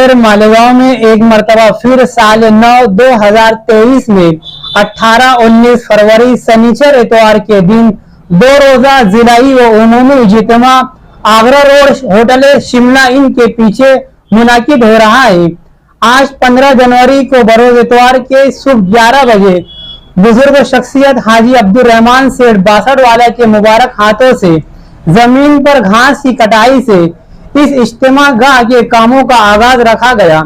शहर मालेगांव में एक मरतबा फिर साल 9/2023 में 18-19 फरवरी शनिचर इतवार के दिन 2 रोजा जिलाई व उमूमी इज्तिमा आगरा रोड होटल शिमला इन के पीछे मुनाकिद हो रहा है। आज 15 जनवरी को बरोज इतवार के सुबह 11 बजे बुजुर्ग शख्सियत हाजी अब्दुल रहमान सेठ बासठ वाला के मुबारक हाथों से जमीन पर घास की कटाई से इस इज्तिमा गाह के कामों का आगाज रखा गया।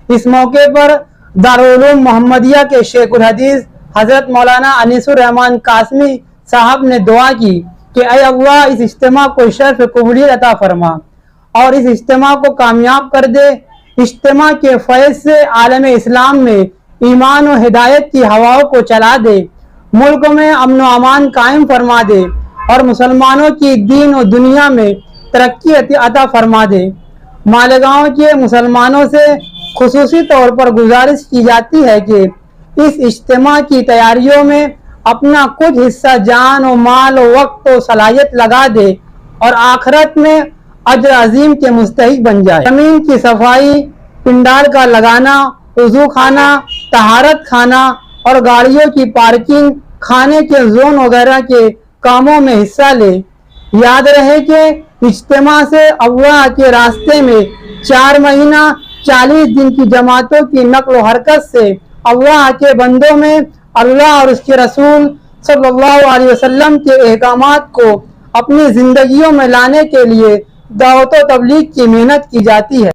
इस मौके पर दारुल उलूम मोहम्मदिया के शेख उल हदीस हजरत मौलाना अनीसुर रहमान कासमी साहब ने दुआ की कि ऐ अल्लाह इस इज्तिमा को शर्फ कबूलियत अता फरमा और इस इज्तिमा को कामयाब कर दे। इज्तिमा के फैज़ से आलम इस्लाम में ईमान और हिदायत की हवाओं को चला दे, मुल्क में अमन व अमान कायम फरमा दे और मुसलमानों की दीन और दुनिया में तरक्की अता फरमा दे। मालेगांव के मुसलमानों से खुसूसी तौर पर गुजारिश की जाती है कि इस इज्तिमा की तैयारियों में अपना कुछ हिस्सा जान और माल और वक्त और सलाहियत लगा दे और आखिरत में अजर अजीम के मुस्तहिक बन जाए। जमीन की सफाई, पिंडाल का लगाना, वजू खाना, तहारत खाना और गाड़ियों की पार्किंग, खाने के जोन वगैरह के कामों में हिस्सा ले। याद रहे कि इज्तिमा से अल्लाह के रास्ते में 4 महीना 40 दिन की जमातों की नक्ल हरकत से अल्लाह के बंदों में अल्लाह और उसके रसूल सल्लल्लाहु अलैहि वसल्लम के अहकामात को अपनी जिंदगियों में लाने के लिए दावत व तबलीग की मेहनत की जाती है।